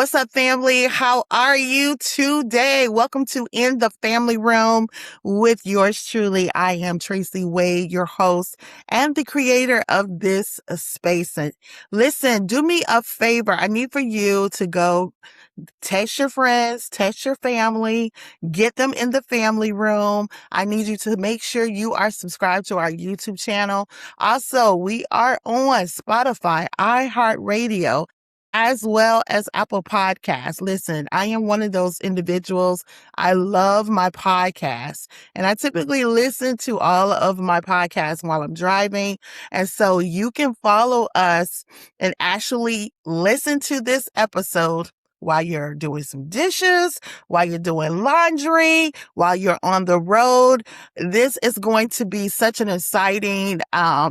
What's up, family? How are you today? Welcome to In the Family Room with yours truly. I am Tracy Wade, your host and the creator of this space. And listen, do me a favor. I need for you to go text your friends, text your family, get them in the family room. I need you to make sure you are subscribed to our YouTube channel. Also, we are on Spotify, iHeartRadio, as well as Apple Podcasts. Listen, I am one of those individuals. I love my podcasts, and I typically listen to all of my podcasts while I'm driving. And so you can follow us and actually listen to this episode while you're doing some dishes, while you're doing laundry, while you're on the road. This is going to be such an exciting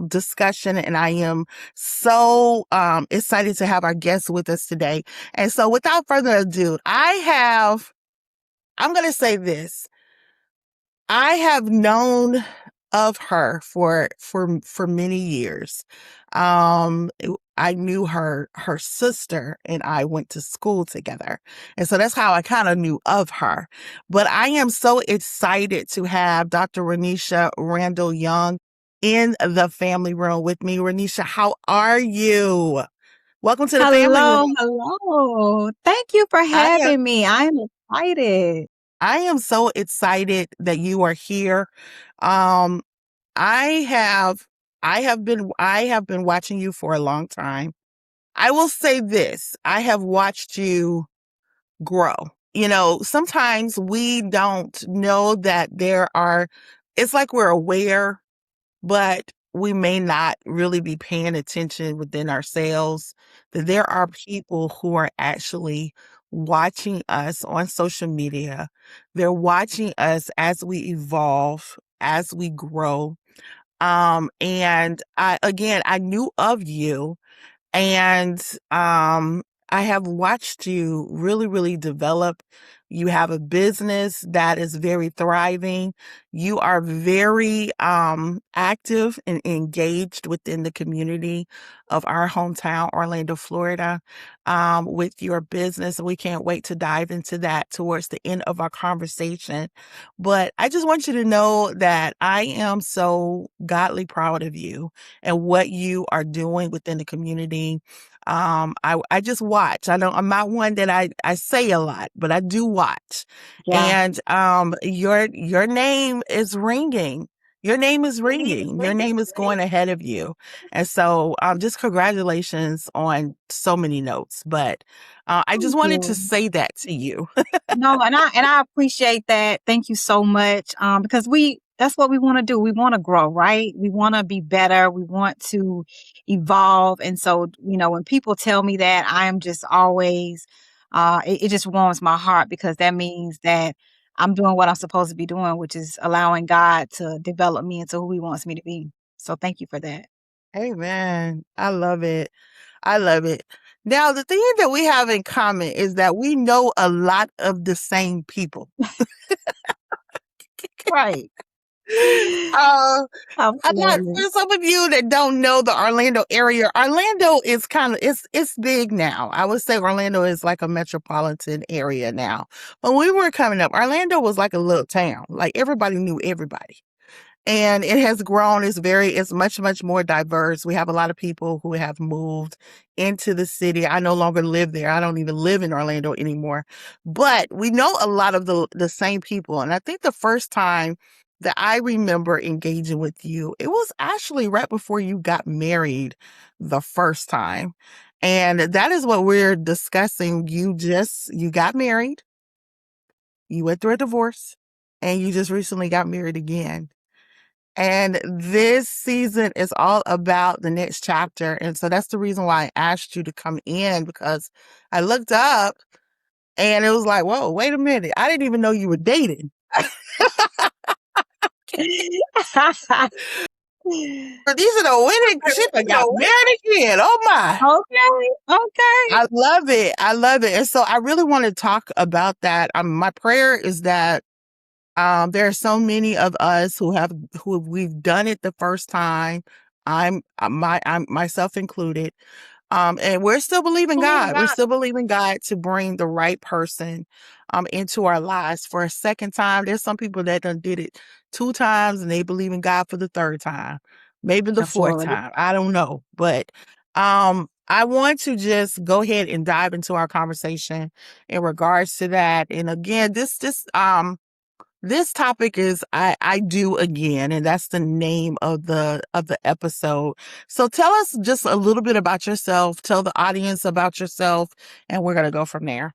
discussion, and I am so excited to have our guests with us today. And so without further ado, I'm going to say this. I have known of her for many years. I knew her sister and I went to school together. And so that's how I kind of knew of her. But I am so excited to have Dr. Roneisha Randall Young in the family room with me. Roneisha, how are you? Welcome to the family room. Hello. Thank you for having me. I'm excited. I am so excited that you are here. Um, I have been watching you for a long time. I will say this, I have watched you grow. You know, sometimes we don't know that it's like we're aware, but we may not really be paying attention within ourselves, that there are people who are actually watching us on social media. They're watching us as we evolve, as we grow. And I knew of you, and I have watched you really, really develop. You have a business that is very thriving. You are very active and engaged within the community of our hometown, Orlando, Florida, with your business. And we can't wait to dive into that towards the end of our conversation. But I just want you to know that I am so godly proud of you and what you are doing within the community. I just watch. I'm not one that I say a lot, but I do watch. Yeah. And your name is ringing. Your name is ringing. Your name is going ahead of you. And so just congratulations on so many notes. But I just Thank wanted to you. say that to you. No, and I appreciate that. Thank you so much. Because that's what we want to do. We want to grow, right? We want to be better. We want to evolve. And so, when people tell me that, I am just always it just warms my heart because that means that I'm doing what I'm supposed to be doing, which is allowing God to develop me into who He wants me to be. So thank you for that. Amen. I love it. I love it. Now, the thing that we have in common is that we know a lot of the same people. Right. Absolutely. For some of you that don't know the Orlando area, Orlando is it's big now. I would say Orlando is like a metropolitan area now. When we were coming up, Orlando was like a little town. Like everybody knew everybody. And it has grown. It's much, much more diverse. We have a lot of people who have moved into the city. I no longer live there. I don't even live in Orlando anymore. But we know a lot of the same people. And I think the first time that I remember engaging with you, it was actually right before you got married the first time. And that is what we're discussing. You got married, you went through a divorce, and you just recently got married again. And this season is all about the next chapter. And so that's the reason why I asked you to come in, because I looked up and it was like, whoa, wait a minute. I didn't even know you were dating. But these are the winning. She got married again. Oh my. Okay. I love it. I love it. And so I really want to talk about that. My prayer is that there are so many of us who we've done it the first time. I'm myself included. And we're still believing Believe in God. We're God. still believing God to bring the right person into our lives for a second time. There's some people that done did it 2 times and they believe in God for the third time, maybe the fourth Absolutely. time. I don't know. But I want to just go ahead and dive into our conversation in regards to that. And again, this topic is I do again, and that's the name of the episode. So tell us just a little bit about yourself. Tell the audience about yourself, and we're gonna go from there.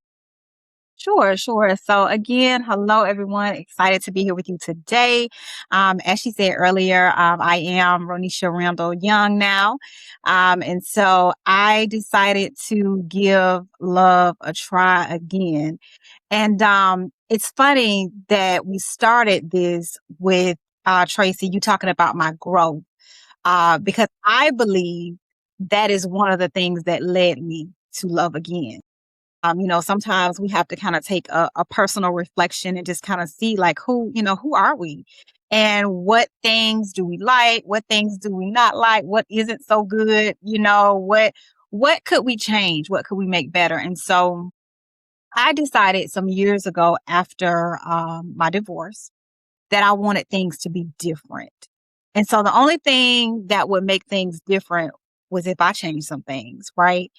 Sure, sure. So again, hello everyone. Excited to be here with you today. As she said earlier, I am Roneisha Randall Young now. And so I decided to give love a try again. And it's funny that we started this with Tracy, you talking about my growth, because I believe that is one of the things that led me to love again. Sometimes we have to kind of take a personal reflection and just kind of see like who are we? And what things do we like? What things do we not like? What isn't so good? What could we change? What could we make better? And so I decided some years ago after my divorce that I wanted things to be different. And so the only thing that would make things different was if I changed some things, right?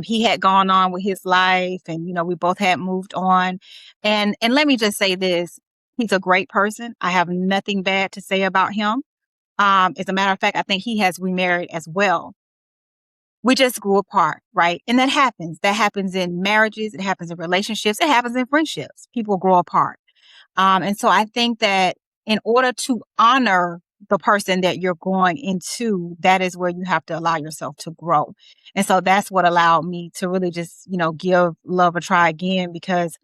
He had gone on with his life and, we both had moved on. And let me just say this. He's a great person. I have nothing bad to say about him. As a matter of fact, I think he has remarried as well. We just grew apart, right? And that happens. That happens in marriages. It happens in relationships. It happens in friendships. People grow apart. And so I think that in order to honor the person that you're going into, that is where you have to allow yourself to grow. And so that's what allowed me to really just, give love a try again, because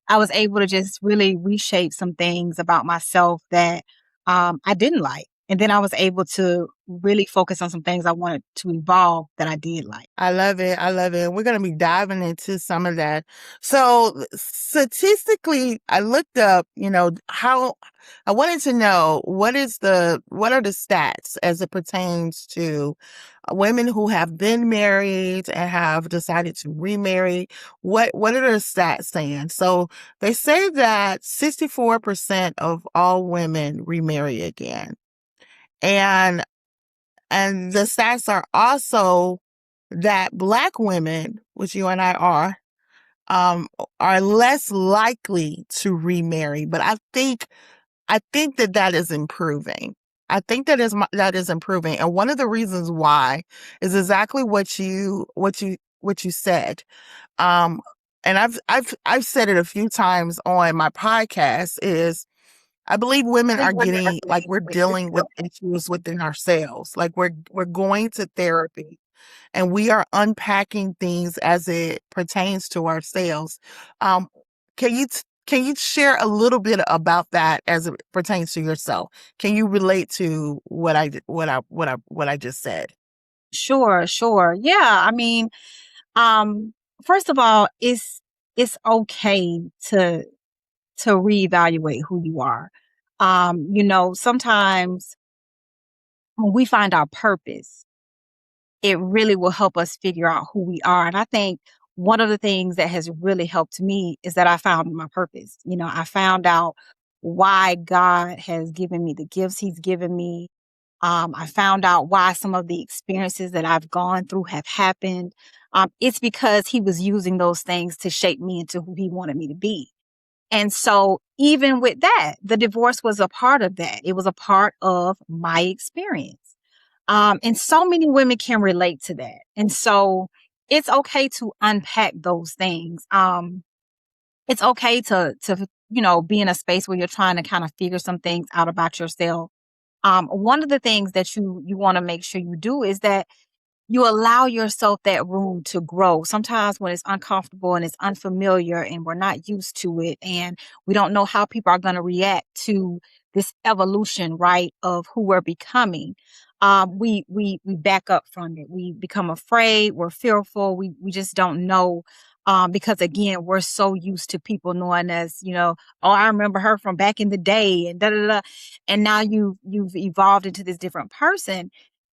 I was able to just really reshape some things about myself that I didn't like. And then I was able to really focus on some things I wanted to evolve that I did like. I love it. I love it. We're going to be diving into some of that. So statistically, I looked up, how I wanted to know what are the stats as it pertains to women who have been married and have decided to remarry. What are the stats saying? So they say that 64% of all women remarry again. And the stats are also that Black women, which you and I are less likely to remarry. But I think that is improving. I think that is improving, and one of the reasons why is exactly what you said. Um, and I've said it a few times on my podcast. Is I believe women are getting like we're dealing with issues within ourselves. Like we're going to therapy and we are unpacking things as it pertains to ourselves. Um, can you share a little bit about that as it pertains to yourself? Can you relate to what I just said? Sure, sure. Yeah. I mean, first of all, it's okay to reevaluate who you are. Sometimes when we find our purpose, it really will help us figure out who we are. And I think one of the things that has really helped me is that I found my purpose. I found out why God has given me the gifts He's given me. I found out why some of the experiences that I've gone through have happened. It's because He was using those things to shape me into who He wanted me to be. And so, even with that, the divorce was a part of that. It was a part of my experience. And so many women can relate to that. And so, it's okay to unpack those things. It's okay to be in a space where you're trying to kind of figure some things out about yourself. One of the things that you want to make sure you do is that you allow yourself that room to grow. Sometimes when it's uncomfortable and it's unfamiliar and we're not used to it and we don't know how people are going to react to this evolution, right, of who we're becoming. We back up from it. We become afraid. We're fearful. We just don't know. Because again, we're so used to people knowing us, oh, I remember her from back in the day and da da da. And now you've evolved into this different person.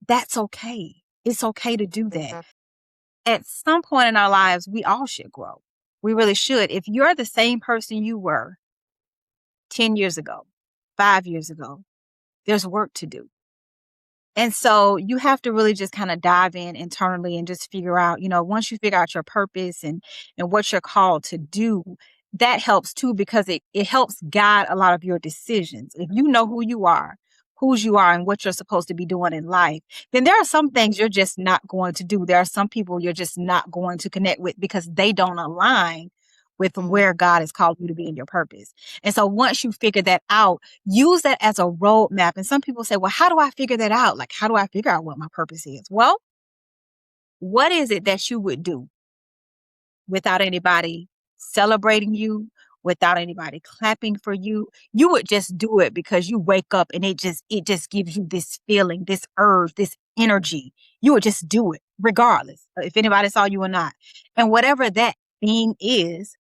That's okay. It's okay to do that. at some point in our lives, we all should grow. We really should. If you're the same person you were 10 years ago, 5 years ago, there's work to do. And so you have to really just kind of dive in internally and just figure out, once you figure out your purpose and what you're called to do, that helps too, because it helps guide a lot of your decisions. If you know whose you are and what you're supposed to be doing in life, then there are some things you're just not going to do. There are some people you're just not going to connect with because they don't align with Mhm. where God has called you to be in your purpose. And so once you figure that out, use that as a roadmap. And some people say, well, how do I figure that out? Like, how do I figure out what my purpose is? Well, what is it that you would do without anybody celebrating you, without anybody clapping for you? You would just do it because you wake up and it just gives you this feeling, this urge, this energy. You would just do it regardless if anybody saw you or not. And whatever that thing is,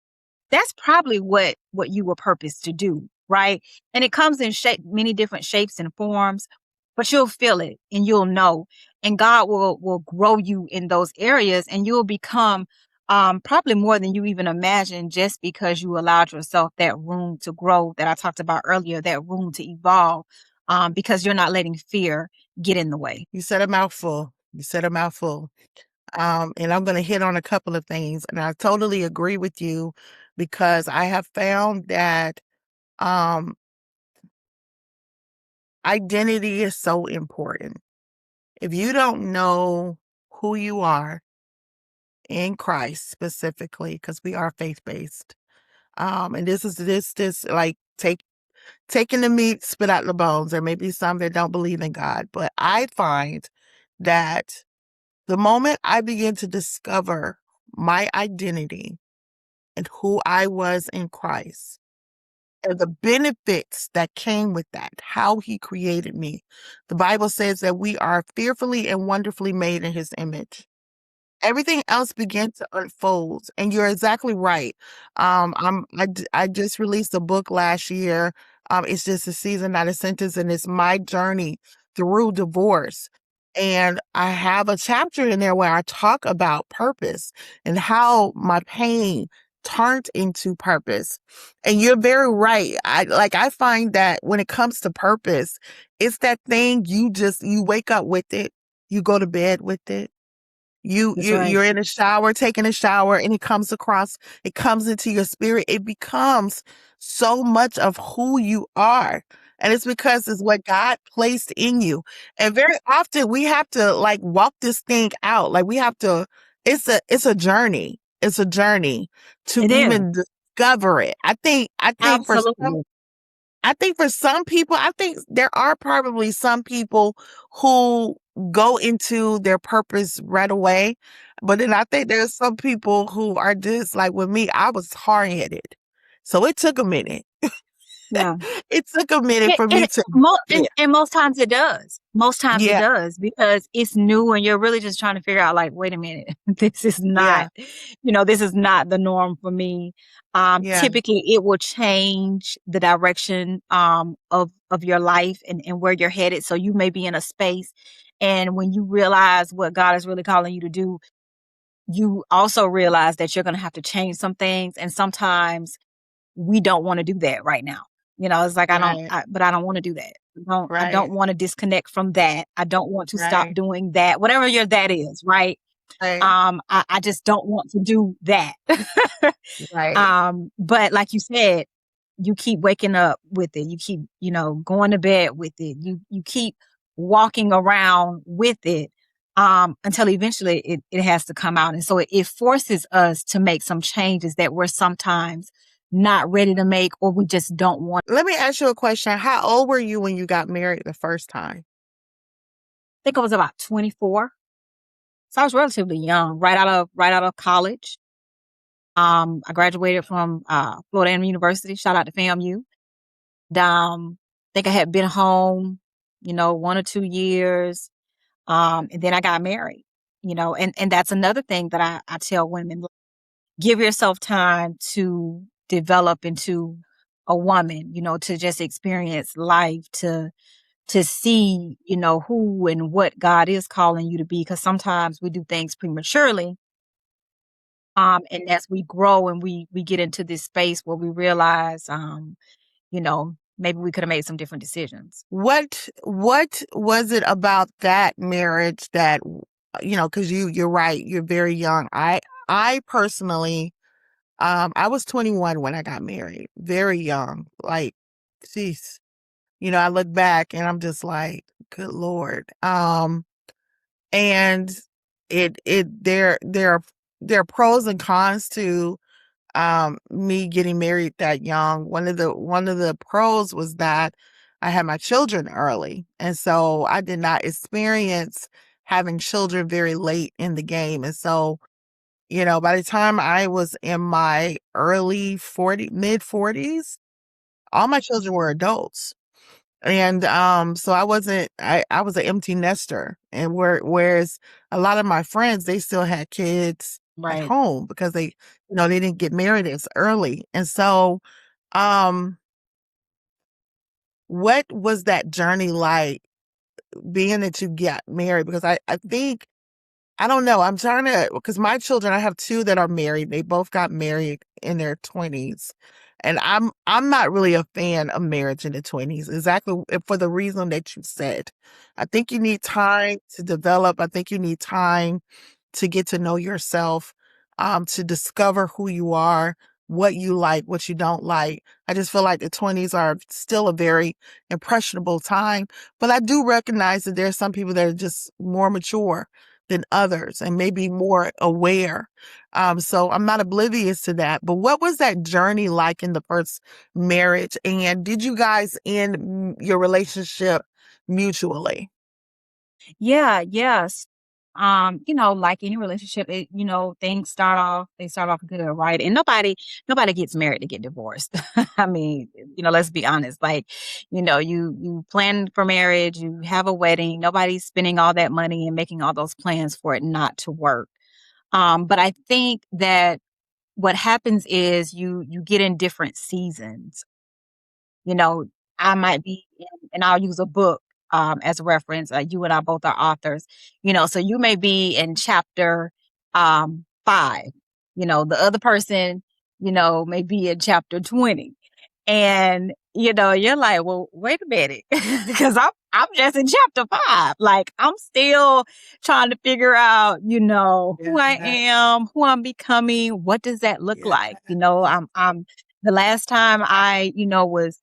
that's probably what you were purposed to do, right? And it comes in many different shapes and forms, but you'll feel it and you'll know, and God will grow you in those areas, and you'll become probably more than you even imagine, just because you allowed yourself that room to grow that I talked about earlier, that room to evolve, because you're not letting fear get in the way. You said a mouthful. You said a mouthful. And I'm going to hit on a couple of things. And I totally agree with you because I have found that um, identity is so important. If you don't know who you are in Christ specifically, because we are faith based, and this like taking the meat, spit out the bones. There may be some that don't believe in God, but I find that the moment I begin to discover my identity and who I was in Christ and the benefits that came with that, how he created me. The Bible says that we are fearfully and wonderfully made in his image. Everything else began to unfold, and you're exactly right. I just released a book last year. It's just a season, not a sentence, and it's my journey through divorce. And I have a chapter in there where I talk about purpose and how my pain turned into purpose. And you're very right. I find that when it comes to purpose, it's that thing you wake up with it, you go to bed with it. That's right. You're in a shower, taking a shower, and it comes into your spirit. It becomes so much of who you are. And it's because it's what God placed in you. And very often we have to like walk this thing out. Like we have to, it's a journey. It's a journey to It is. even discover it. Absolutely. I think for some people, I think there are probably some people who go into their purpose right away. But then I think there's some people who are just like with me, I was hard headed. So it took a minute. Yeah. It took a minute And for me and to mo get. and most times it does. Most times it Yeah. does, because it's new and you're really just trying to figure out, like, "Wait a minute, this is Yeah. not, this is not the norm for me." Yeah. Typically, it will change the direction, of your life and where you're headed. So you may be in a space, and when you realize what God is really calling you to do, you also realize that you're gonna have to change some things, and sometimes we don't want to do that right now. It's like, Right. but I don't want to do that. I don't Right. want to disconnect from that. I don't want to stop Right. doing that. Whatever your that is, right? Right. I just don't want to do that. Right. But like you said, you keep waking up with it. You keep, going to bed with it. You keep walking around with it, until eventually it has to come out. And so it forces us to make some changes that we're sometimes not ready to make, or we just don't want. Let me ask you a question. How old were you when you got married the first time? I think I was about 24. So I was relatively young, right out of college. I graduated from Florida A&M University. Shout out to FAMU. I think I had been home, 1 or 2 years. And then I got married, and that's another thing that I tell women: like, give yourself time to develop into a woman, to just experience life, to see, who and what God is calling you to be. Because sometimes we do things prematurely, And as we grow and we get into this space where we realize, maybe we could have made some different decisions. What was it about that marriage that, because you're right, you're very young. I personally, I was 21 when I got married, very young. Like, geez, I look back and I'm just like, good Lord. And there are pros and cons to me getting married that young. One of the pros was that I had my children early, and so I did not experience having children very late in the game. And so, by the time I was in my mid 40s, all my children were adults. And so I was an empty nester. And whereas a lot of my friends, they still had kids at Right. home because they didn't get married as early. And so um what was that journey like, being that you got married? Because I think, I don't know. I'm trying to, because my children, I have two that are married. They both got married in their 20s. And I'm not really a fan of marriage in the 20s, exactly for the reason that you said. I think you need time to develop. I think you need time to get to know yourself, to discover who you are, what you like, what you don't like. I just feel like the 20s are still a very impressionable time, but I do recognize that there's some people that are just more mature than others and maybe more aware. So I'm not oblivious to that. But what was that journey like in the first marriage? And did you guys end your relationship mutually? Yeah, yes. Like any relationship, they start off good, right? And nobody gets married to get divorced. I mean, let's be honest. Like, you plan for marriage, you have a wedding, nobody's spending all that money and making all those plans for it not to work. But I think that what happens is you get in different seasons. You know, I might be in, and I'll use a book as a reference. You and I both are authors, so you may be in chapter 5. The other person, may be in chapter 20. And, you're like, well, wait a minute, because I'm just in chapter 5. Like, I'm still trying to figure out, who I Yeah, am, who I'm becoming. What does that look yeah. like? I'm the last time I, was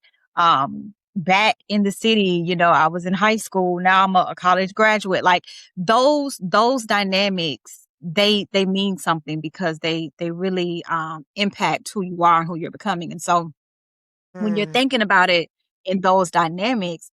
back in the city, I was in high school. Now I'm a college graduate. Like those dynamics, they mean something because they really impact who you are and who you're becoming. And so when you're Mm, thinking about it in those dynamics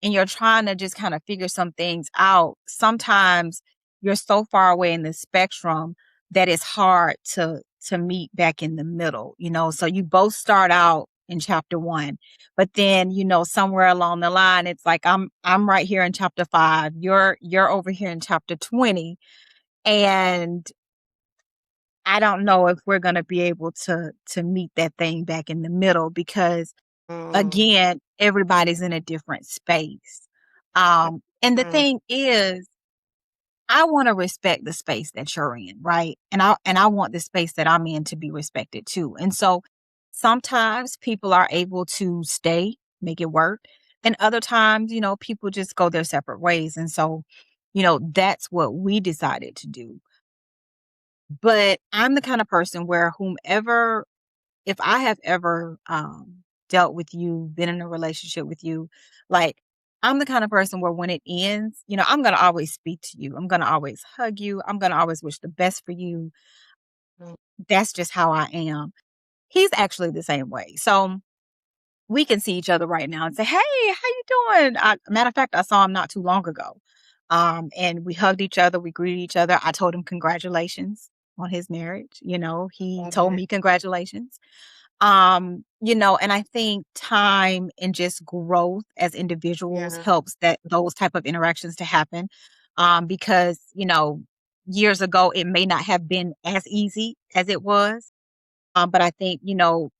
and you're trying to just kind of figure some things out, sometimes you're so far away in the spectrum that it's hard to meet back in the middle, so you both start out in chapter 1, but then somewhere along the line it's like I'm right here in chapter 5, you're over here in chapter 20, and I don't know if we're going to be able to meet that thing back in the middle because mm, again, everybody's in a different space. And the mm, thing is, I want to respect the space that you're in, right? And I want the space that I'm in to be respected too. And so sometimes people are able to stay, make it work. And other times, people just go their separate ways. And so, that's what we decided to do. But I'm the kind of person where whomever if I have ever dealt with you, been in a relationship with you, like I'm the kind of person where when it ends, I'm gonna always speak to you. I'm gonna always hug you. I'm gonna always wish the best for you. mm, That's just how I am. He's actually the same way. So we can see each other right now and say, "Hey, how you doing?" Matter of fact, I saw him not too long ago, and we hugged each other. We greeted each other. I told him congratulations on his marriage. He told okay. me congratulations. And I think time and just growth as individuals Yeah. helps that those type of interactions to happen. Because, years ago it may not have been as easy as it was. But I think,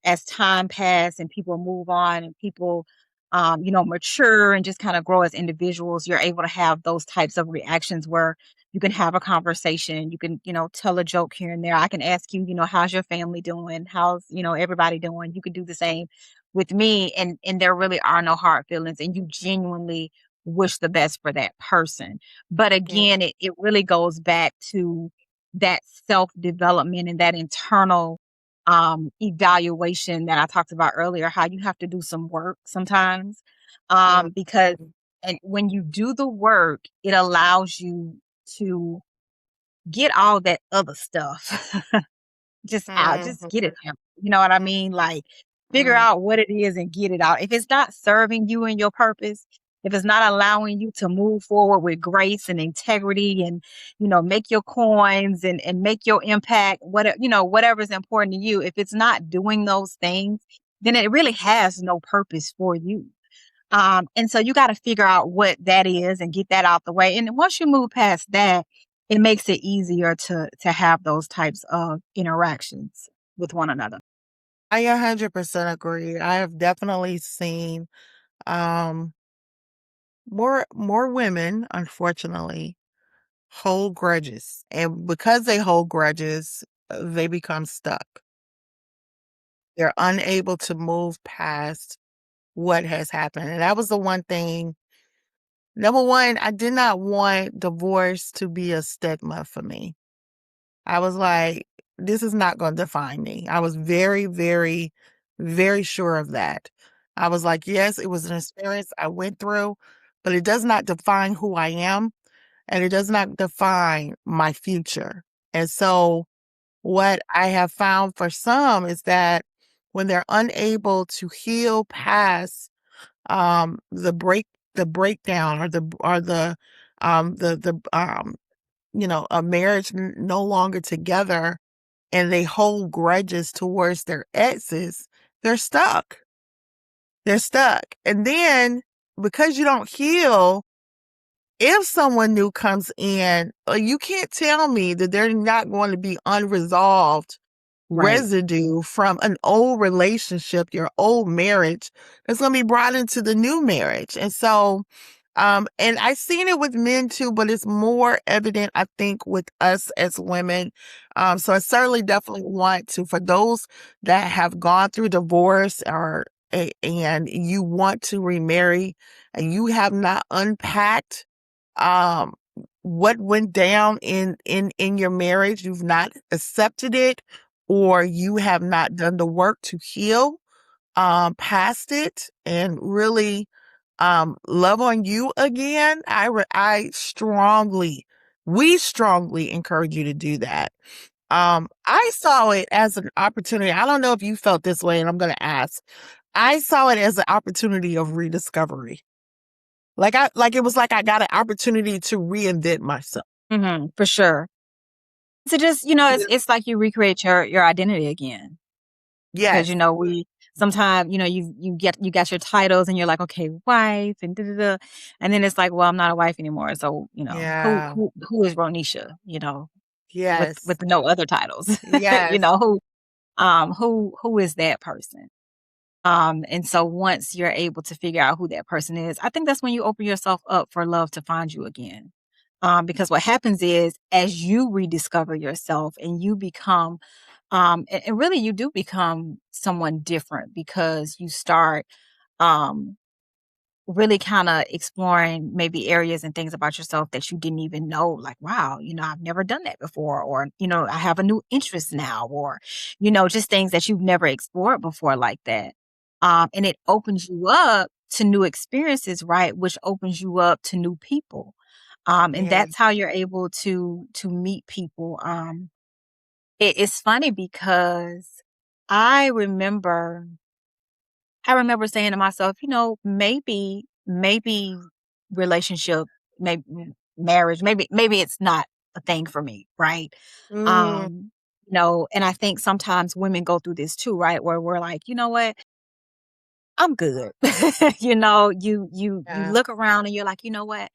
as time passed and people move on and people mature and just kind of grow as individuals, you're able to have those types of reactions where You can have a conversation. You can, tell a joke here and there. I can ask you, how's your family doing? How's, everybody doing? You can do the same with me. And there really are no hard feelings. And you genuinely wish the best for that person. But Yeah. again, it really goes back to that self-development and that internal evaluation that I talked about earlier, how you have to do some work sometimes. Because Mhm. and when you do the work, it allows you to get all that other stuff just out, just get Mhm. it out. You know what I mean? Like figure Mhm. out what it is and get it out. If it's not serving you and your purpose, if it's not allowing you to move forward with grace and integrity and, make your coins and make your impact, whatever's important to you, if it's not doing those things, then it really has no purpose for you. And so you got to figure out what that is and get that out the way. And once you move past that, it makes it easier to have those types of interactions with one another. I 100% agree. I have definitely seen um more women, unfortunately, hold grudges. And because they hold grudges, they become stuck. They're unable to move past what has happened. And that was the one thing. Number one, I did not want divorce to be a stigma for me. I was like, this is not going to define me. I was very, very, very sure of that. I was like, yes, it was an experience I went through, but it does not define who I am and it does not define my future. And so, what I have found for some is that when they're unable to heal past the breakdown or the a marriage no longer together and they hold grudges towards their exes, they're stuck. They're stuck. And then because you don't heal, if someone new comes in, you can't tell me that they're not going to be unresolved Right. residue from an old relationship, your old marriage, that's going to be brought into the new marriage. And so, and I've seen it with men too, but it's more evident, I think, with us as women. So I certainly definitely want to, for those that have gone through divorce and you want to remarry and you have not unpacked um what went down in your marriage, you've not accepted it, or you have not done the work to heal past it and really love on you again. I strongly, we strongly encourage you to do that. I saw it as an opportunity. I don't know if you felt this way, and I'm going to ask. I saw it as an opportunity of rediscovery. Like it was like I got an opportunity to reinvent myself. For sure. So just, it's Yeah. it's like you recreate your identity again. Because, Yes. we sometimes, you got your titles and you're like, okay, wife and da da da. And then it's like, well, I'm not a wife anymore. So, who Yeah. who is Roneisha, with Yes. no other titles. Yes. Who is that person? And so once you're able to figure out who that person is, I think that's when you open yourself up for love to find you again. Because what happens is as you rediscover yourself and you become, and really you do become someone different because you start, um, really kind of exploring maybe areas and things about yourself that you didn't even know, like, wow, I've never done that before, or, I have a new interest now, or, just things that you've never explored before like that. And it opens you up to new experiences, right? Which opens you up to new people. And Yeah. that's how you're able to meet people. It's funny because I remember I remember saying to myself, maybe relationship, maybe marriage, maybe it's not a thing for me, right? Mm, Um, and I think sometimes women go through this too, right? Where we're like, you know what? I'm good. You yeah. look around and you're like, you know what?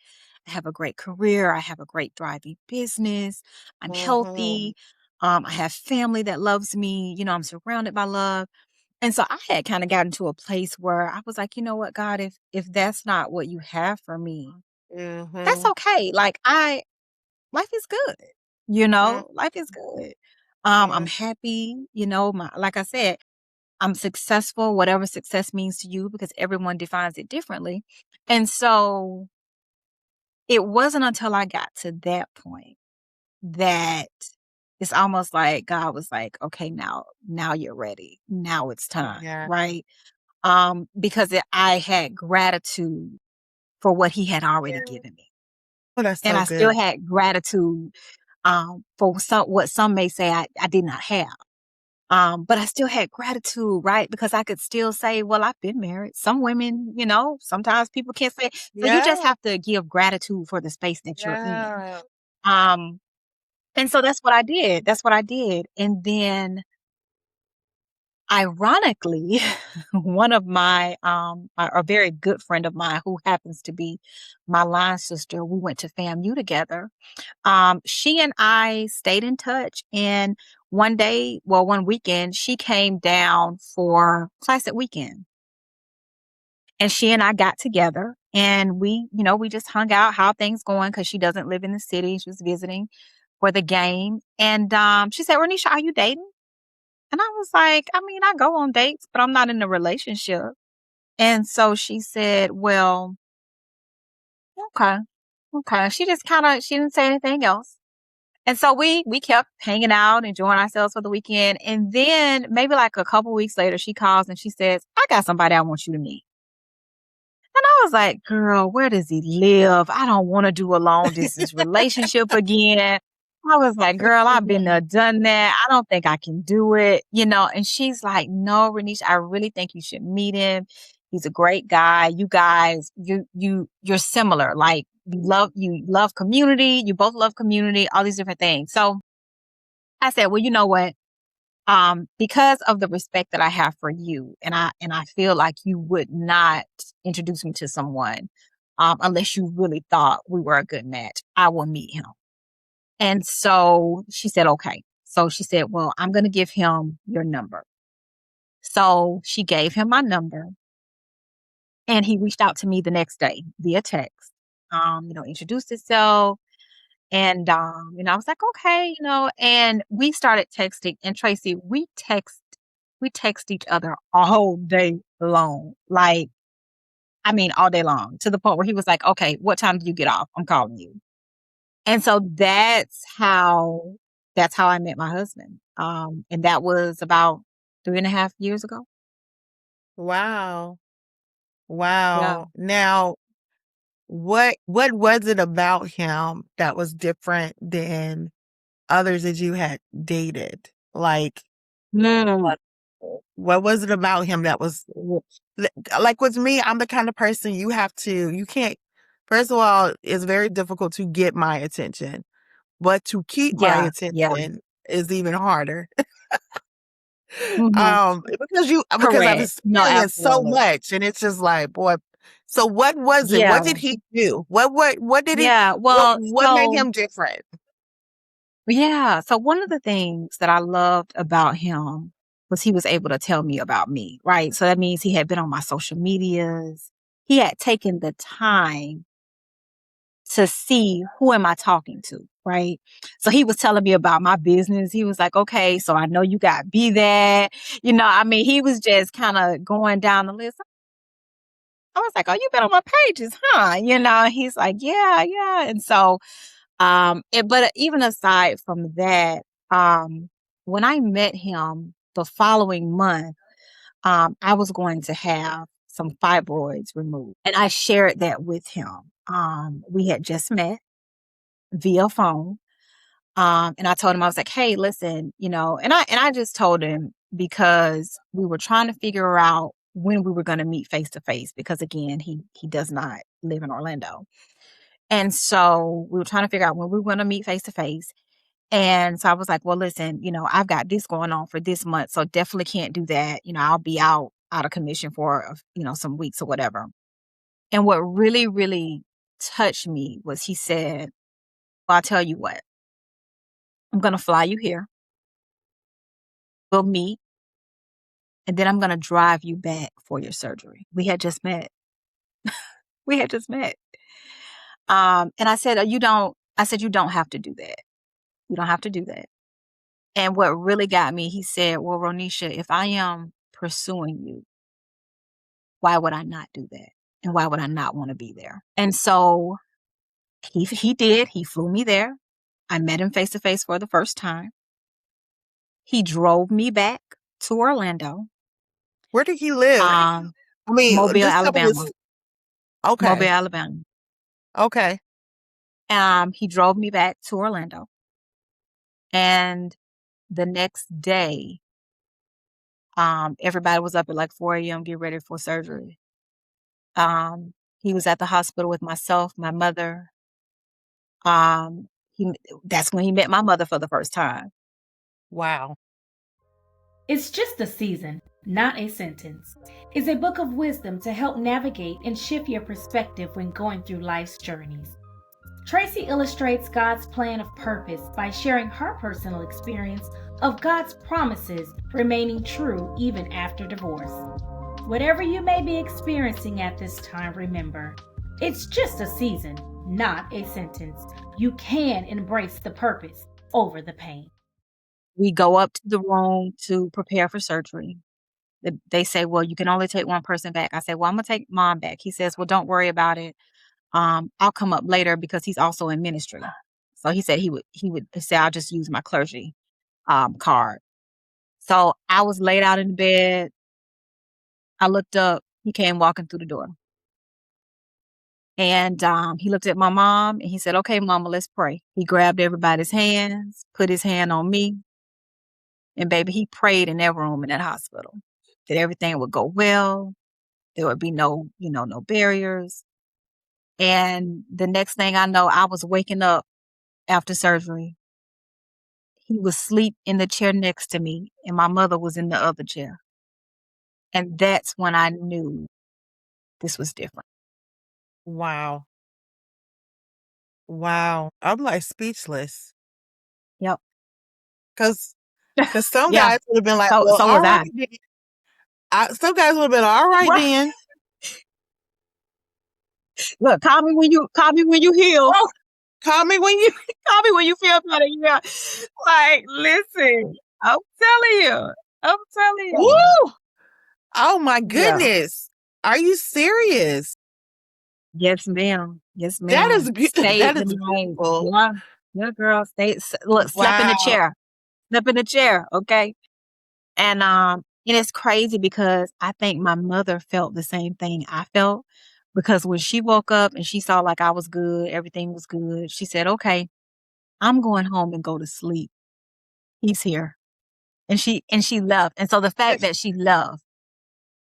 I have a great career. I have a great thriving business. I'm Mhm. healthy. I have family that loves me. I'm surrounded by love. And so I had kind of gotten to a place where I was like, you know what, God, if that's not what you have for me, that's Mhm. okay. Like life is good. Mm, Life is good. I'm mm, happy, like I said, I'm successful, whatever success means to you, because everyone defines it differently. And so it wasn't until I got to that point that it's almost like God was like, okay, now you're ready. Now it's time, yeah. right? Because I had gratitude for what he had already Yeah. given me. Oh, that's And so I still good. had gratitude for what some may say I did not have. But I still had gratitude, right? Because I could still say, well, I've been married. Some women, sometimes people can't say. So you just Yeah. have to give gratitude for the space that you're in. Yeah. Um, and so that's what I did. That's what I did. And then ironically, one of a very good friend of mine who happens to be my line sister, we went to FAMU together. She and I stayed in touch, and one weekend, she came down for Classic Weekend, and she and I got together, and we just hung out, how things going, because she doesn't live in the city. She was visiting for the game, and she said, "Roneisha, are you dating?" And I was like, "I mean, I go on dates, but I'm not in a relationship." And so she said, "Well, okay, okay." She didn't say anything else. And so we kept hanging out, enjoying ourselves for the weekend. And then maybe like a couple weeks later, she calls and she says, "I got somebody I want you to meet." And I was like, "Girl, where does he live? I don't want to do a long distance relationship again." I was like, "Girl, I've been there, done that. I don't think I can do it." And she's like, "No, Renisha, I really think you should meet him. He's a great guy. You guys, you're similar. Like you love community. You both love community, all these different things." So I said, "Well, you know what? Because of the respect that I have for you, and I feel like you would not introduce me to someone unless you really thought we were a good match. I will meet him." And so she said, "Okay." So she said, "Well, I'm going to give him your number." So she gave him my number, and he reached out to me the next day via text. Introduced himself. And I was like, okay, and we started texting. And Tracy, we text each other all day long. Like, I mean, all day long, to the point where he was like, "Okay, what time do you get off? I'm calling you." And so that's how I met my husband. And that was about 3.5 years ago. Wow. Yeah. Wow. Now, what was it about him that was different than others that you had dated? Like, Mm. what was it about him that was like with me, I'm the kind of person you can't, first of all, it's very difficult to get my attention, but to keep my Yeah. Yeah. attention is even harder. Hmm. Because I've Correct. No, experienced so absolutely. much and it's just like, boy, so what was it? What Yeah. did he do? What did he Yeah. what Well, what made so him different? yeah. So one of the things that I loved about him was he was able to tell me about me, right? So that means he had been on my social medias. He had taken the time to see who am I talking to, right? So he was telling me about my business. He was like, "Okay, so I know you got be that." I mean, he was just kind of going down the list. I was like, "Oh, you've been on my pages, huh?" He's like, "Yeah, yeah." And so but even aside from that, when I met him the following month, I was going to have some fibroids removed, and I shared that with him. We had just met via phone, and I told him, I was like, "Hey, listen, and I just told him because we were trying to figure out when we were going to meet face to face, because again, he does not live in Orlando, and so we were trying to figure out when we were going to meet face to face." And so I was like, "Well, listen, I've got this going on for this month, so definitely can't do that. I'll be out of commission for some weeks or whatever." And what really, really touched me was he said, "Well, I'll tell you what, I'm gonna fly you here. We'll meet, and then I'm gonna drive you back for your surgery." We had just met. We had just met. And I said, "You don't." I said, you don't have to do that. You don't have to do that. And what really got me, he said, well, Roneisha, if I am pursuing you, why would I not do that? And why would I not want to be there? And so he did. He flew me there. I met him face to face for the first time. He drove me back to Orlando, Where did he live? um, I mean, Mobile, just tell me Alabama. this. Mobile, Okay. Alabama. Okay. He drove me back to Orlando. And the next day, everybody was up at like 4 a.m. getting ready for surgery. He was at the hospital with myself, my mother. He That's when he met my mother for the first time. Wow. It's Just a Season, Not a Sentence, is a book of wisdom to help navigate and shift your perspective when going through life's journeys. Tracy illustrates God's plan of purpose by sharing her personal experience of God's promises remaining true even after divorce. Whatever you may be experiencing at this time, remember, it's just a season, not a sentence. You can embrace the purpose over the pain. We go up to the room to prepare for surgery. They say, well, you can only take one person back. I said, well, I'm going to take mom back. He says, well, don't worry about it. I'll come up later because he's also in ministry. So he said he would say, I'll just use my clergy card. So I was laid out in the bed. I looked up. He came walking through the door. And he looked at my mom and he said, okay, mama, let's pray. He grabbed everybody's hands, put his hand on me. And baby, he prayed in that room in that hospital that everything would go well. There would be no barriers. And the next thing I know, I was waking up after surgery. He was asleep in the chair next to me, and my mother was in the other chair. And that's when I knew this was different. Wow. Wow. I'm like speechless. Yep. Cause some Yeah. guys would have been like, So well, so all was I. right then. Some guys would have been all right Right. then. Look, call me when you heal. Oh, call me when you Call me when you feel better. Yeah. Like, listen, I'm telling you. I'm telling you. Woo! Oh my Yeah. goodness. Are you serious? Yes, ma'am. Yes, That ma'am. is Stayed that the is night. beautiful. Yeah. Yeah, girl. Look, slept in the Wow. chair. Slept in the chair. Okay. And it's crazy because I think my mother felt the same thing I felt because when she woke up and she saw like I was good, everything was good, she said, okay, I'm going home and go to sleep. He's here. And she left. And so the fact that she left,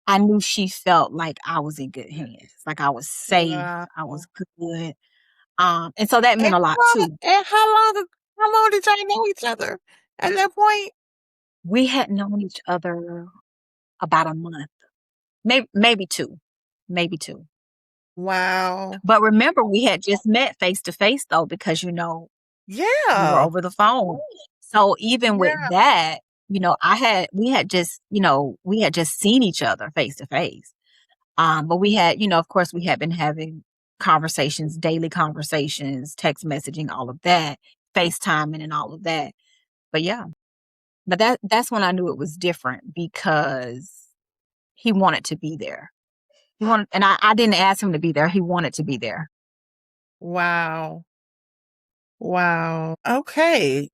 I knew she felt like I was in good hands, like I was safe, Wow. I was good. And so that And meant a lot too. how long did y'all know each other at that point? We had known each other about a month, maybe two, maybe two. Wow. But remember, we had just met face to face though, because we were Yeah. over the phone. So even with Yeah. that, we had just seen each other face to face. But we had, of course, we had been having conversations, daily conversations, text messaging, all of that, FaceTiming and all of that. But yeah, but that's when I knew it was different because he wanted to be there. And I didn't ask him to be there. He wanted to be there. Wow. Wow. Okay.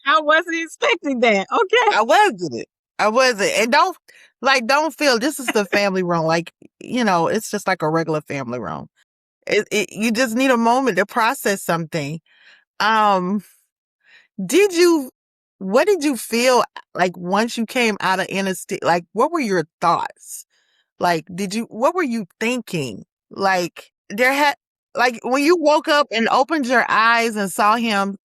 I wasn't expecting that. Okay. I wasn't it. I wasn't. And don't feel this is the family room. Like, it's just like a regular family room. You just need a moment to process something. Um, did you what did you feel like once you came out of anesthesia? Like, what were your thoughts? Like, what were you thinking? Like, when you woke up and opened your eyes and saw him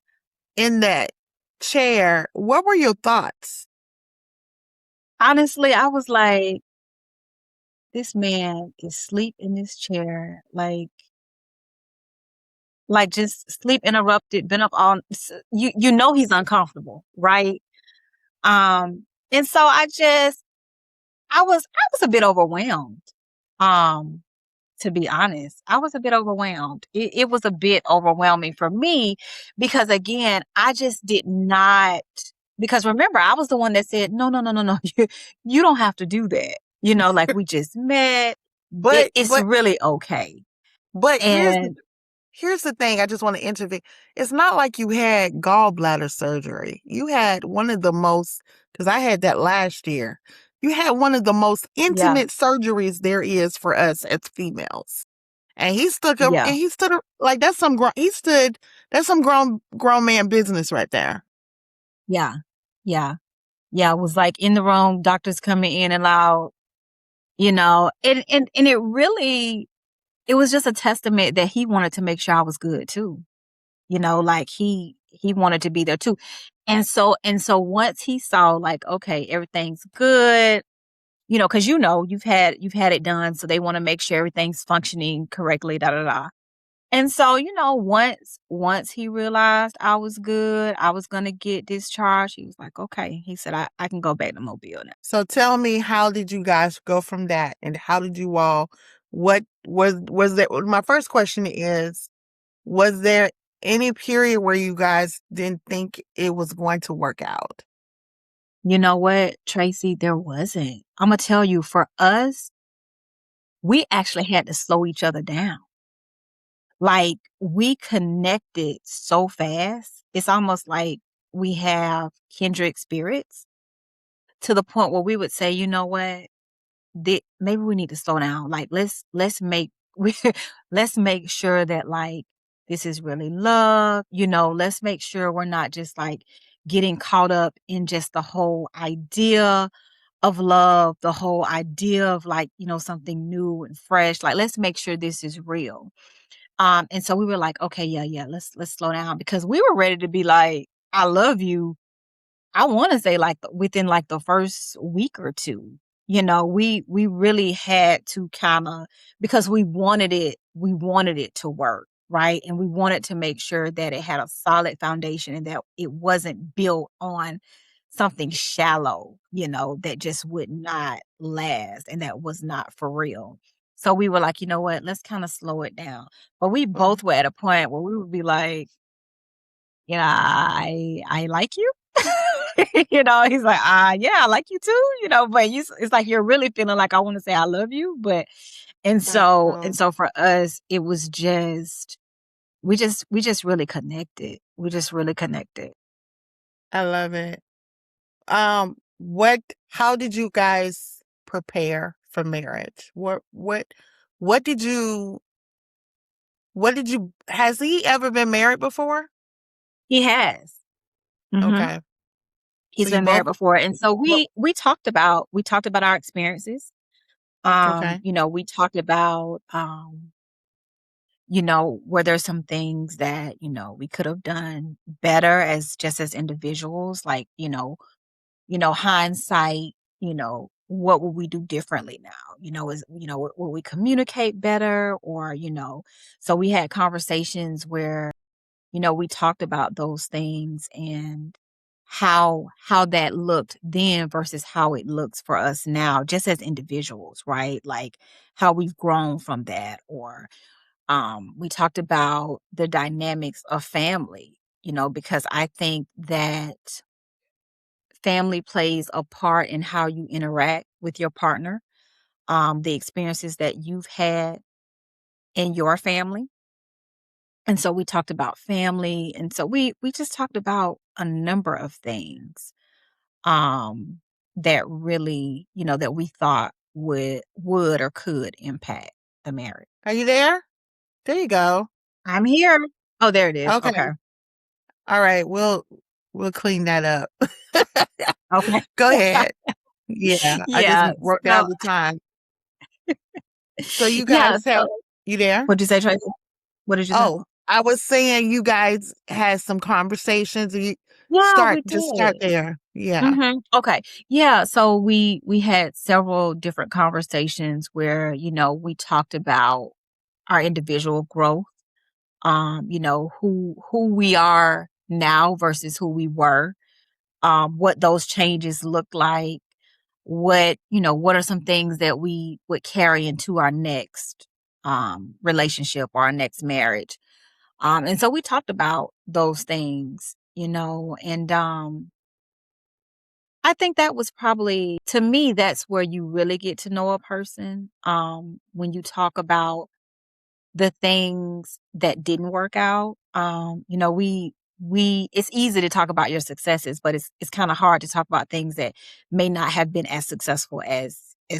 in that chair, what were your thoughts? Honestly, I was like, this man is asleep in this chair, like just sleep interrupted, been up all he's uncomfortable, right? And so I was a bit overwhelmed. Um, to be honest. I was a bit overwhelmed. It was a bit overwhelming for me because, again, I just did not. Because remember, I was the one that said, no, no, no, no, no, you don't have to do that. Like we just met. But It's but really okay. but And here's the thing. I just want to intervene. It's not like you had gallbladder surgery. You had one of the most, because I had that last year. You had one of the most yeah, intimate surgeries there is for us as females. And he stood up, yeah, and he stood up like that's some he stood, that's some grown man business right there. yeah, yeah, yeah. It was like in the room, doctors coming in and out, and it was just a testament that he wanted to make sure I was good too. Like he wanted to be there too. And so once he saw like, okay, everything's good, because you've had it done, so they want to make sure everything's functioning correctly, da da da. And so, once he realized I was good, I was gonna get discharged, he was like, okay. He said, I can go back to Mobile now. So tell me, how did you guys go from that, and how did you all? What was there? My first question is: was there any period where you guys didn't think it was going to work out? You know what, Tracy? There wasn't. I'm gonna tell you, for us, we actually had to slow each other down. Like, we connected so fast. It's almost like we have kindred spirits to the point where we would say, you know what? Maybe we need to slow down. Like, let's make we let's make sure that, like, this is really love. Let's make sure we're not just like getting caught up in just the whole idea of love, the whole idea of, like, something new and fresh. Like, let's make sure this is real. And so we were like, okay, yeah, yeah, let's slow down, because we were ready to be like, I love you. I want to say, like, within like the first week or two. We really had to kind of, because we wanted it to work, right? And we wanted to make sure that it had a solid foundation and that it wasn't built on something shallow, that just would not last and that was not for real. So we were like, you know what, let's kind of slow it down. But we Mhm. both were at a point where we would be like, yeah, I like you. He's like, yeah, I like you too, but it's like you're really feeling like, I want to say I love you, but and so and Mhm. so for us, it was just we just really connected. We just really connected. I love it. How did you guys prepare for marriage? What did you, has he ever been married before? He has. Hmm. Okay. So He's you been married both, before. And so well, we talked about our experiences. okay. We talked about were there some things that, we could have done better as just as individuals, like, hindsight, what would we do differently now? Will we communicate better, or, so we had conversations where, we talked about those things and how that looked then versus how it looks for us now, just as individuals, right? Like, how we've grown from that. Or we talked about the dynamics of family, because I think that family plays a part in how you interact with your partner, the experiences that you've had in your family. And so we talked about family. And so we just talked about a number of things um that really, that we thought would or could impact the marriage. Are you there? There you go. I'm here. Oh, there it is. Okay. Okay. All right. We'll clean that up. Okay. Go ahead. Yeah. I just Yeah. wrote So down the time. So you yeah. guys have, So you there? what'd you say, Tracy? What did you say? Oh, I was saying you guys had some conversations, and you Yeah, we just start did. there. Yeah. Okay. Yeah. So we had several different conversations where, we talked about our individual growth, who we are now versus who we were, what those changes look like, what are some things that we would carry into our next relationship or our next marriage. And so we talked about those things, and I think that was probably, to me, that's where you really get to know a person. When you talk about the things that didn't work out. It's easy to talk about your successes, but it's kind of hard to talk about things that may not have been as successful as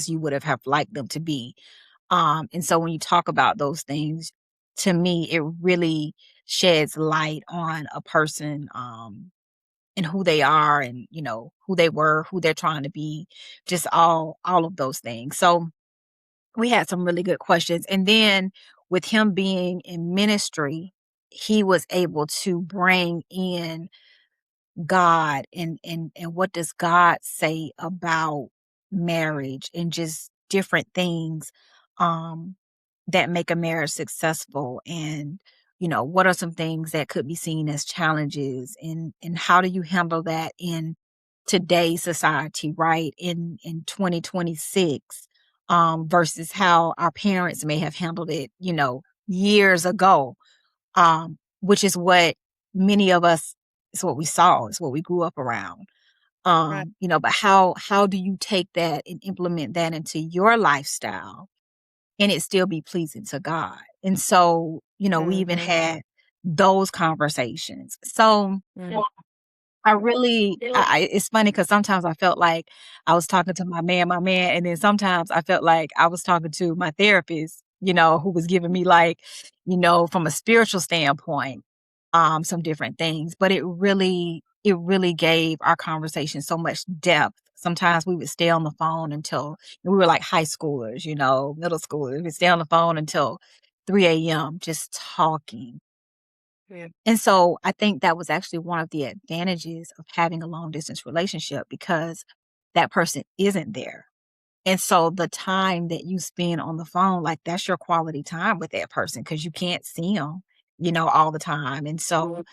you would have liked them to be. And so when you talk about those things, to me, it really sheds light on a person, and who they are, and who they were, who they're trying to be, just all of those things. So we had some really good questions. And then with him being in ministry, he was able to bring in God, and what does God say about marriage, and just different things um that make a marriage successful, and what are some things that could be seen as challenges, and how do you handle that in today's society, right, in 2026, versus how our parents may have handled it years ago, which is what many of us, it's what we saw, it's what we grew up around. Right. But how do you take that and implement that into your lifestyle and it still be pleasing to God? And so, we even Mhm. had those conversations. So Mhm. I really, it's funny because sometimes I felt like I was talking to my man, and then sometimes I felt like I was talking to my therapist, who was giving me, like, from a spiritual standpoint, some different things. But it really gave our conversation so much depth. Sometimes we would stay on the phone until we were like high schoolers, middle schoolers. We'd stay on the phone until 3 a.m. just talking. Yeah. And so I think that was actually one of the advantages of having a long distance relationship, because that person isn't there. And so the time that you spend on the phone, like, that's your quality time with that person, because you can't see them, all the time. And so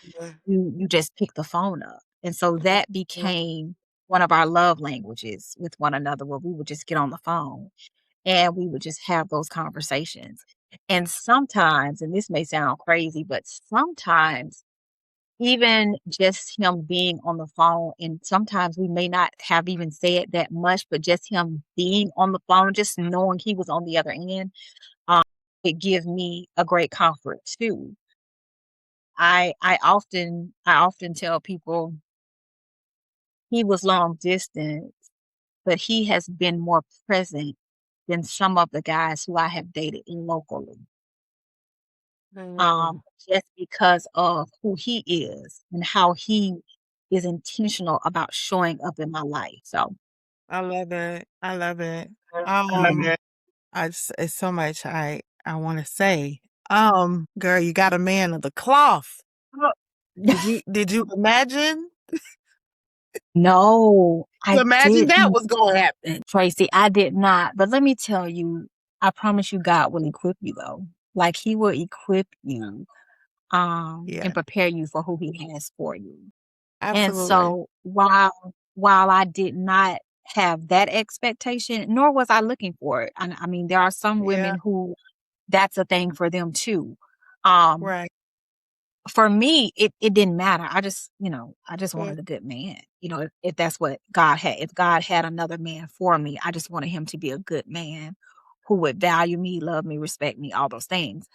Mhm. you just pick the phone up. And so that Mhm. became one of our love languages with one another, where we would just get on the phone and we would just have those conversations. And sometimes, and this may sound crazy, but sometimes even just him being on the phone, and sometimes we may not have even said that much, but just him being on the phone, just knowing he was on the other end, um, it give me a great comfort too. I often tell people he was long distance, but he has been more present than some of the guys who I have dated locally. Mhm. Just because of who he is and how he is intentional about showing up in my life. So I love it. I love it. I love Um, it. it's so much I want to say. Girl, you got a man of the cloth. Did you imagine? No, You I imagine that didn't, was gonna happen? Tracy. I did not. But let me tell you, I promise you, God will equip you though. Like, he will equip you, Yeah, and prepare you for who he has for you. And absolutely. so while I did not have that expectation, nor was I looking for it. I mean, there are some Yeah, women who that's a thing for them too. Um, right. for me, it didn't matter. I just Yeah, wanted a good man. If that's what God had, if God had another man for me, I just wanted him to be a good man who would value me, love me, respect me, all those things.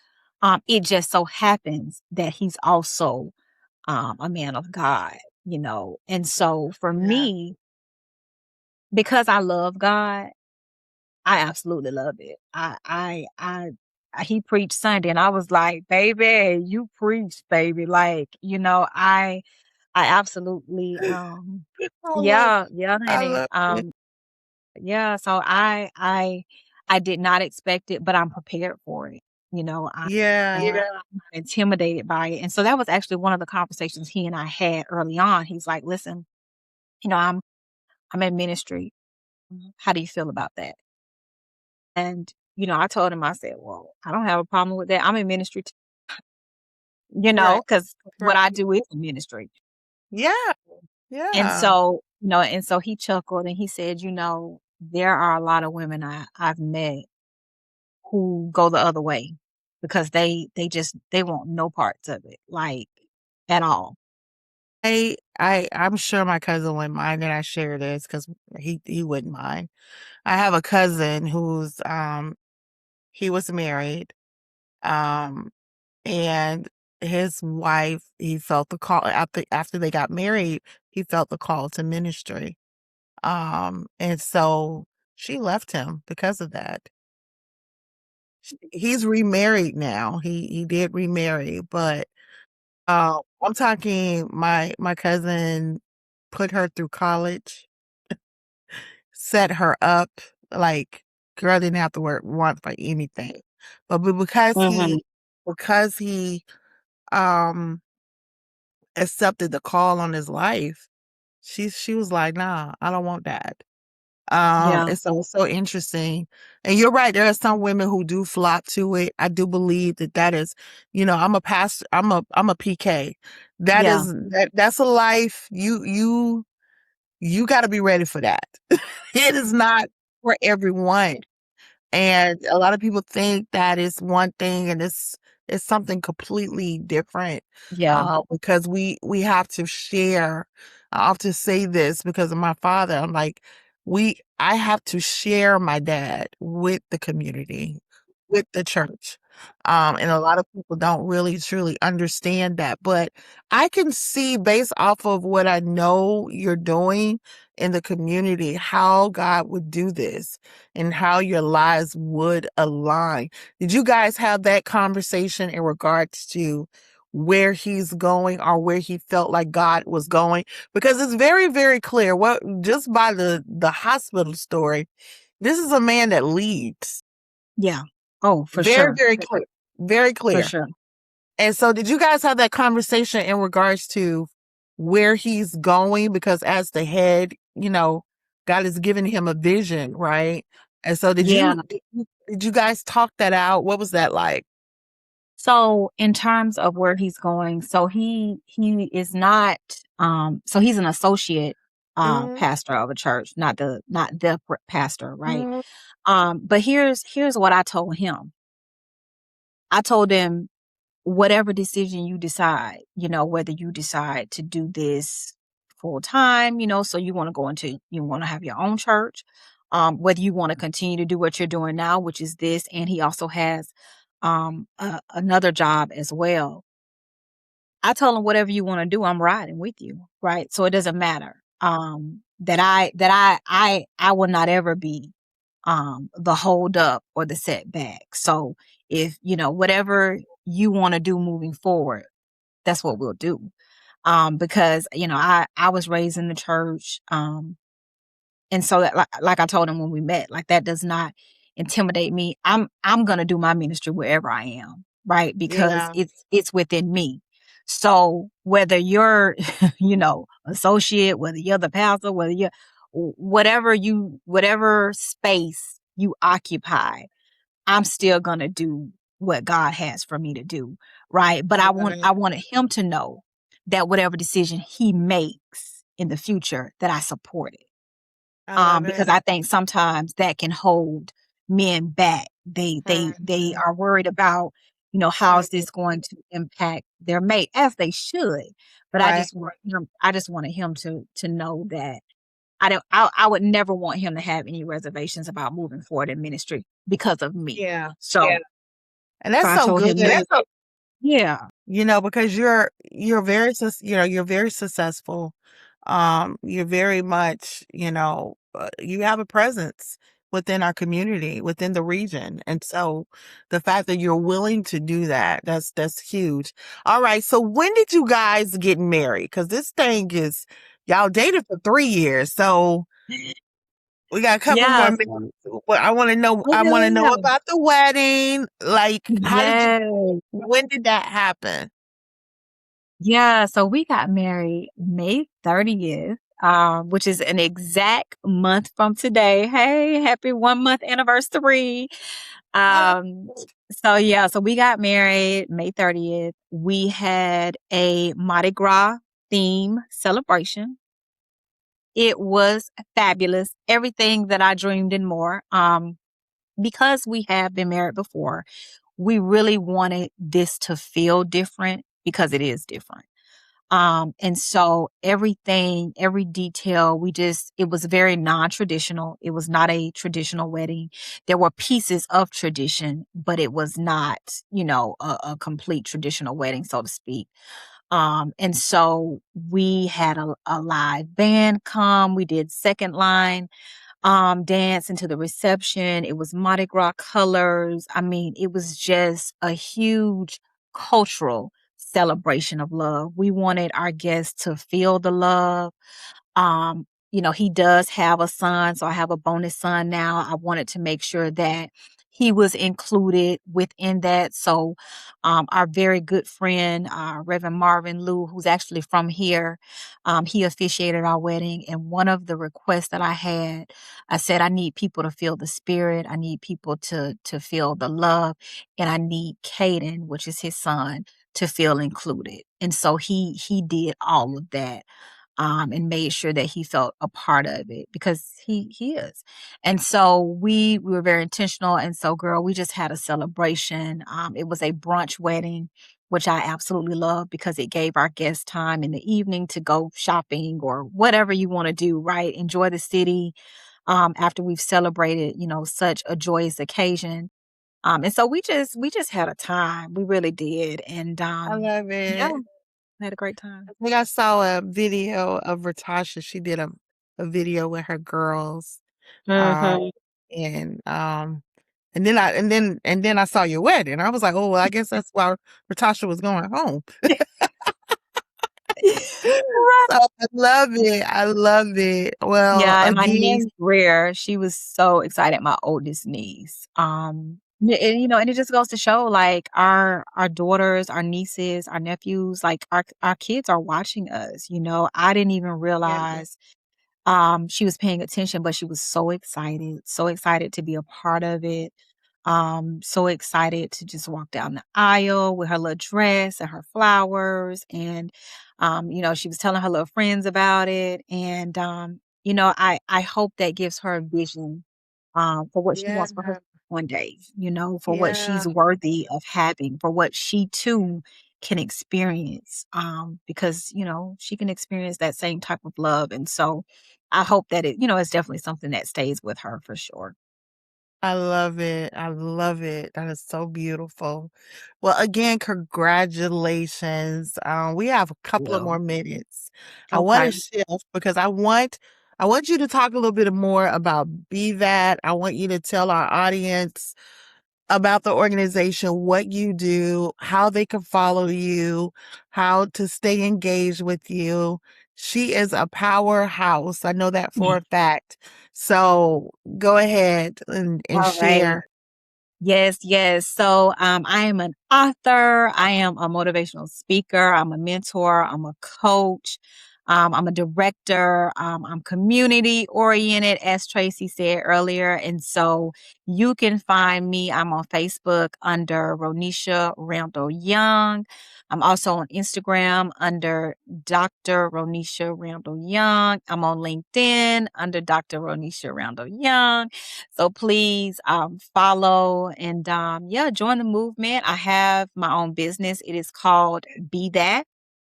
It just so happens that he's also a man of God, and so for yeah, me, because I love God, I absolutely love it. He preached Sunday, and I was like, "Baby, you preach, baby!" Like, I absolutely, I love yeah, yeah, I honey, love it. yeah. So I did not expect it, but I'm prepared for it. Yeah, I'm not intimidated by it, and so that was actually one of the conversations he and I had early on. He's like, "Listen, I'm in ministry. How do you feel about that?" And, I told him, I said, "Well, I don't have a problem with that. I'm in ministry too," right, because what right. I do is ministry. Yeah, And yeah. so, he chuckled and he said, "There are a lot of women I've met who go the other way because they want no parts of it, like at all. I'm sure my cousin wouldn't mind that I share this because he wouldn't mind. I have a cousin who's he was married, um, and his wife, he felt the call after they got married, he felt the call to ministry. And so she left him because of that. He's remarried now. He did remarry, but I'm talking my cousin put her through college, set her up, like, girl didn't have to work once for anything. But because Hmm. he um accepted the call on his life, she was like, nah, I don't want that. Yeah, And so it's so interesting. And you're right, there are some women who do flock to it. I do believe that is, I'm a pastor, I'm a PK. yeah, That's a life you got to be ready for that. It is not for everyone. And a lot of people think that is one thing and it's something completely different. yeah, Because we have to share. I often say this because of my father. I'm like, I have to share my dad with the community, with the church. And a lot of people don't really truly understand that. But I can see based off of what I know you're doing in the community, how God would do this and how your lives would align. Did you guys have that conversation in regards to where he's going or where he felt like God was going? Because it's very, very clear what just by the hospital story, this is a man that leads. yeah. Oh, for Very, sure, very clear. Very for clear. sure. And so did you guys have that conversation in regards to where he's going? Because as the head, God has given him a vision, right? And so Yeah. did you guys talk that out? What was that like? So in terms of where he's going, so he is not so he's an associate Mhm, pastor of a church, not the pastor, right? mhm. But here's what I told him. I told him whatever decision you decide, whether you decide to do this full time, so you want to have your own church, whether you want to continue to do what you're doing now, which is this, and he also has another job as well. I told him whatever you want to do, I'm riding with you, right? So it doesn't matter. That I will not ever be the hold up or the setback. So if whatever you want to do moving forward, that's what we'll do. Because I was raised in the church, and so that like I told him when we met, like that does not intimidate me. I'm gonna do my ministry wherever I am, right? Because Yeah, it's within me. So whether you're, associate, whether you're the pastor, whether you're whatever space you occupy, I'm still gonna do what God has for me to do, right? But I I love want it. I wanted him to know that whatever decision he makes in the future, that I support it. I love Because it. I think sometimes that can hold men back. They Mhm. are worried about, how is this going to impact their mate, as they should. But Right. I just wanted him to know that I would never want him to have any reservations about moving forward in ministry because of me. Yeah. So And so that's I so told good. him, yeah, Because you're very you're very successful. You're very much, you have a presence within our community, within the region. And so the fact that you're willing to do that, that's huge. All right. So when did you guys get married? Because this thing is y'all dated for 3 years. So we got a couple more yes, minutes. But I want to know yeah, about the wedding. Like, yes. when did that happen? Yeah, so we got married May 30th, which is an exact month from today. Hey, happy 1 month anniversary. Oh, Um, so yeah, so we got married May 30th. We had a Mardi Gras theme celebration. It was fabulous. Everything that I dreamed and more. because we have been married before, we really wanted this to feel different because it is different. And so everything, every detail, it was very non-traditional. It was not a traditional wedding. There were pieces of tradition, but it was not, a complete traditional wedding, so to speak. And so we had a live band come. We did second line dance into the reception. It was Mardi Gras colors. I mean, it was just a huge cultural celebration of love. We wanted our guests to feel the love. He does have a son, so I have a bonus son now. I wanted to make sure that he was included within that. So, our very good friend, Reverend Marvin Liu, who's actually from here, he officiated our wedding. And one of the requests that I had, I said, I need people to feel the spirit. I need people to feel the love, and I need Caden, which is his son, to feel included. And so he did all of that, and made sure that he felt a part of it because he is. And so we were very intentional. And so, girl, we just had a celebration. It was a brunch wedding, which I absolutely love because it gave our guests time in the evening to go shopping or whatever you want to do, right? Enjoy the city, after we've celebrated, such a joyous occasion. And so we just had a time. We really did. And I love yeah, it. had a great time. I think I saw a video of Ratasha. She did a video with her girls. Um, Mhm. and then I saw your wedding. I was like, oh, well, I guess that's why Ratasha was going home. So I love it. I love it. Well, Yeah, and my niece again, Rare, she was so excited, my oldest niece. And it just goes to show like our daughters, our nieces, our nephews, like our kids are watching us, I didn't even yeah, realize she was paying attention, but she was so excited to be a part of it. So excited to just walk down the aisle with her little dress and her flowers. And, she was telling her little friends about it. And, I hope that gives her a vision, for what she yeah, wants for herself one day, for what yeah. she's worthy of having, for what she too can experience. Because, she can experience that same type of love. And so I hope that it's definitely something that stays with her for sure. I love it. I love it. That is so beautiful. Well, again, congratulations. We have a couple of Well, more minutes. I want to okay. shift because I want you to talk a little bit more about Be That. I want you to tell our audience about the organization, what you do, how they can follow you, how to stay engaged with you. She is a powerhouse. I know that for a fact. So go ahead and All right. share. Yes, yes. So, I am an author. I am a motivational speaker. I'm a mentor. I'm a coach. I'm a director. I'm community oriented, as Tracy said earlier. And so you can find me. I'm on Facebook under Roneisha Randall Young. I'm also on Instagram under Dr. Roneisha Randall Young. I'm on LinkedIn under Dr. Roneisha Randall Young. So please, follow and, yeah, join the movement. I have my own business. It is called Be That.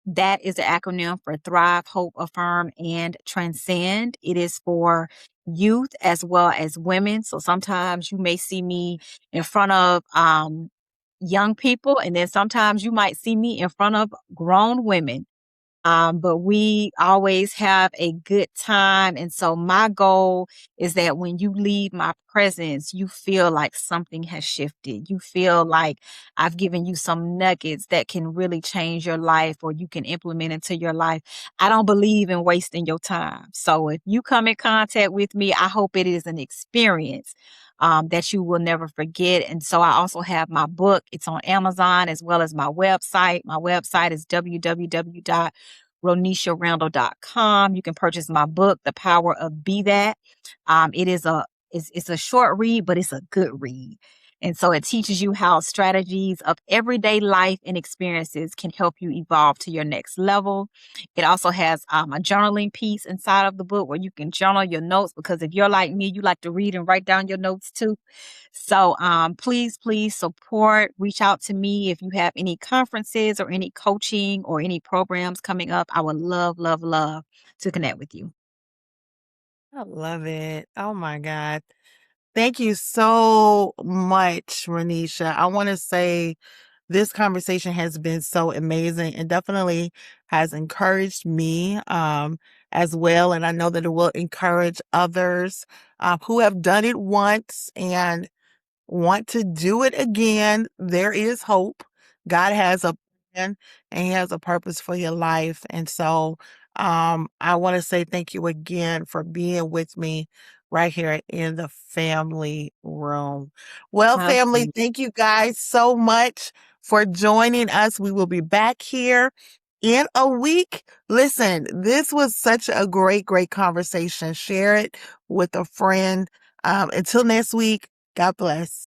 That is the acronym for Thrive, Hope, Affirm, and Transcend. It is for youth as well as women. So sometimes you may see me in front of, young people, and then sometimes you might see me in front of grown women. But we always have a good time. And so my goal is that when you leave my presence, you feel like something has shifted. You feel like I've given you some nuggets that can really change your life or you can implement into your life. I don't believe in wasting your time. So if you come in contact with me, I hope it is an experience. That you will never forget. And so I also have my book. It's on Amazon as well as my website. My website is www.roneisharandall.com. You can purchase my book, The Power of Be That. It is it's a short read, but it's a good read. And so it teaches you how strategies of everyday life and experiences can help you evolve to your next level. It also has a journaling piece inside of the book where you can journal your notes, because if you're like me, you like to read and write down your notes too. So please, please support, reach out to me if you have any conferences or any coaching or any programs coming up. I would love, love, love to connect with you. I love it. Oh my God. Thank you so much, Roneisha. I want to say this conversation has been so amazing and definitely has encouraged me as well. And I know that it will encourage others who have done it once and want to do it again. There is hope. God has a plan and He has a purpose for your life. And so I want to say thank you again for being with me right here in the family room. Well, family, Absolutely. thank you guys so much for joining us. We will be back here in a week. Listen, this was such a great, great conversation. Share it with a friend. Until next week, God bless.